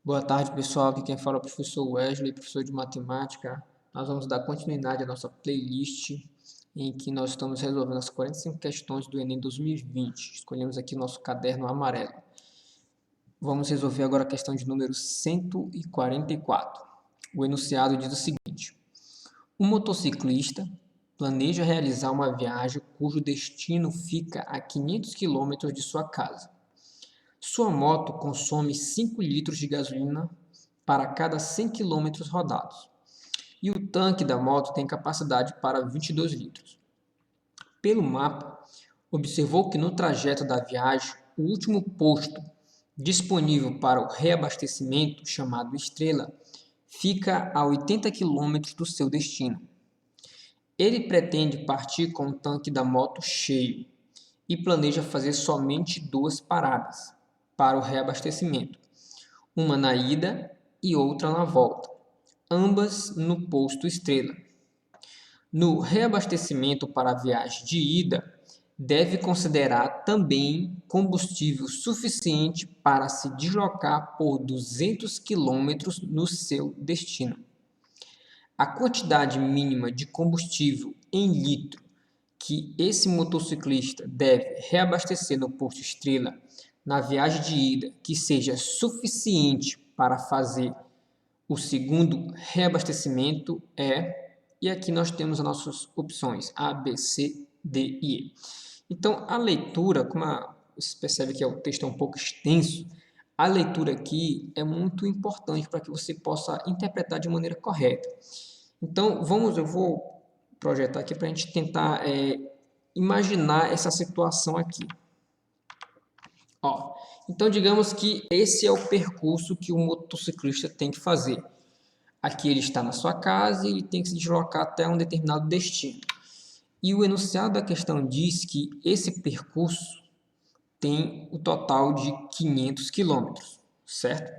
Boa tarde, pessoal. Aqui quem fala é o professor Wesley, professor de matemática. Nós vamos dar continuidade à nossa playlist em que nós estamos resolvendo as 45 questões do Enem 2020. Escolhemos aqui o nosso caderno amarelo. Vamos resolver agora a questão de número 144. O enunciado diz o seguinte: um motociclista planeja realizar uma viagem cujo destino fica a 500 km de sua casa. Sua moto consome 5 litros de gasolina para cada 100 km rodados, e o tanque da moto tem capacidade para 22 litros. Pelo mapa, observou que no trajeto da viagem, o último posto disponível para o reabastecimento, chamado Estrela, fica a 80 km do seu destino. Ele pretende partir com o tanque da moto cheio e planeja fazer somente 2 paradas para o reabastecimento, uma na ida e outra na volta, ambas no posto Estrela. No reabastecimento para a viagem de ida, deve considerar também combustível suficiente para se deslocar por 200 km no seu destino. A quantidade mínima de combustível em litro que esse motociclista deve reabastecer no posto Estrela na viagem de ida, que seja suficiente para fazer o segundo reabastecimento e aqui nós temos as nossas opções A, B, C, D e E. Então, a leitura, você percebe que o texto é um pouco extenso, a leitura aqui é muito importante para que você possa interpretar de maneira correta. Então, eu vou projetar aqui para a gente tentar imaginar essa situação aqui. Então, digamos que esse é o percurso que o motociclista tem que fazer. Aqui ele está na sua casa e ele tem que se deslocar até um determinado destino. E o enunciado da questão diz que esse percurso tem o total de 500 km, certo?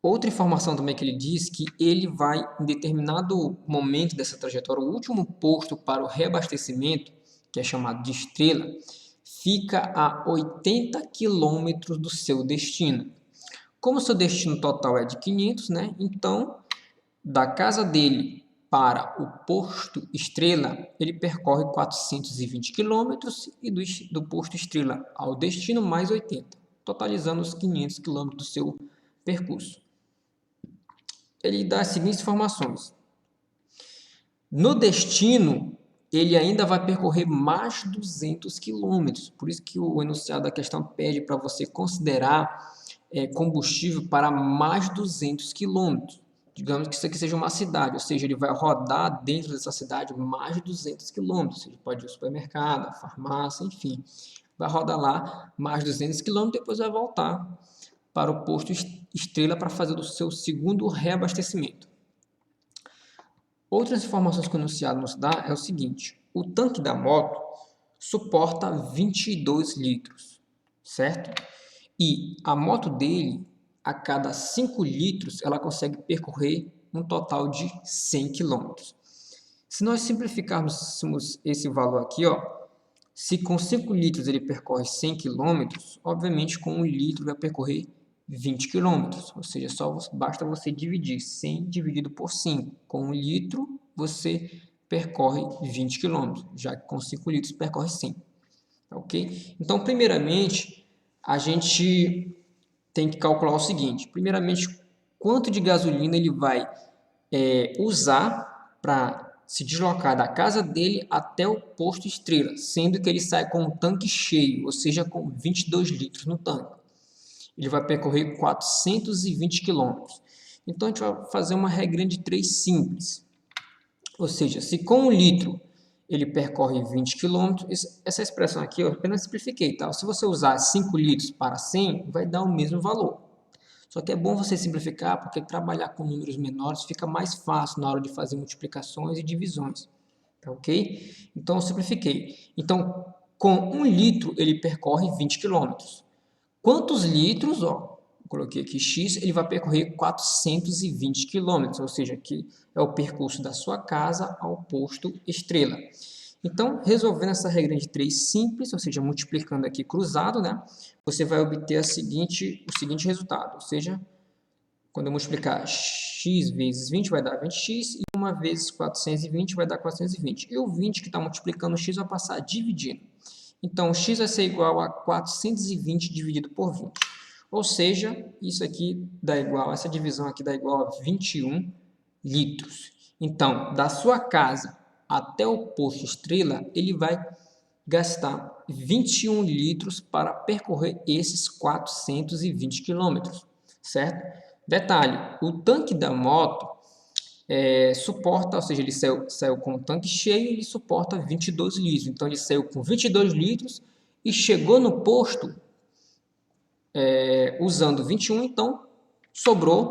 Outra informação também que ele diz que ele vai, em determinado momento dessa trajetória, o último posto para o reabastecimento, que é chamado de Estrela, fica a 80 km do seu destino. Como o seu destino total é de 500, né? Então, da casa dele para o posto Estrela, ele percorre 420 km e do posto Estrela ao destino mais 80, totalizando os 500 km do seu percurso. Ele dá as seguintes informações: no destino, ele ainda vai percorrer mais 200 km, por isso que o enunciado da questão pede para você considerar combustível para mais 200 km. Digamos que isso aqui seja uma cidade, ou seja, ele vai rodar dentro dessa cidade mais de 200 km. Ele pode ir ao supermercado, à farmácia, enfim. Vai rodar lá mais de 200 km, depois vai voltar para o posto Estrela para fazer o seu segundo reabastecimento. Outras informações que o enunciado nos dá é o seguinte: o tanque da moto suporta 22 litros, certo? E a moto dele, a cada 5 litros, ela consegue percorrer um total de 100 km. Se nós simplificarmos esse valor aqui, se com 5 litros ele percorre 100 km, obviamente com 1 litro vai percorrer 20 km, ou seja, basta você dividir 100 dividido por 5. Com 1 litro você percorre 20 km, já que com 5 litros percorre 100. Ok? Então, primeiramente, a gente tem que calcular o seguinte: primeiramente, quanto de gasolina ele vai usar para se deslocar da casa dele até o posto Estrela, sendo que ele sai com o tanque cheio, ou seja, com 22 litros no tanque. Ele vai percorrer 420 km. Então, a gente vai fazer uma regrinha de 3 simples. Ou seja, se com 1 litro ele percorre 20 km, essa expressão aqui eu apenas simplifiquei, tá? Se você usar 5 litros para 100, vai dar o mesmo valor. Só que é bom você simplificar, porque trabalhar com números menores fica mais fácil na hora de fazer multiplicações e divisões. Tá ok? Então, eu simplifiquei. Então, com 1 litro ele percorre 20 km. Quantos litros, coloquei aqui X, ele vai percorrer 420 km, ou seja, que é o percurso da sua casa ao posto Estrela. Então, resolvendo essa regra de 3 simples, ou seja, multiplicando aqui cruzado, né, você vai obter o seguinte resultado. Ou seja, quando eu multiplicar x vezes 20 vai dar 20x, e 1 vezes 420 vai dar 420. E o 20 que está multiplicando x vai passar dividindo. Então, x vai ser igual a 420 dividido por 20. Ou seja, isso aqui dá igual, essa divisão aqui dá igual a 21 litros. Então, da sua casa até o posto Estrela, ele vai gastar 21 litros para percorrer esses 420 quilômetros, certo? Detalhe, o tanque da moto suporta, ou seja, ele saiu com o tanque cheio, ele suporta 22 litros. Então, ele saiu com 22 litros e chegou no posto usando 21, então sobrou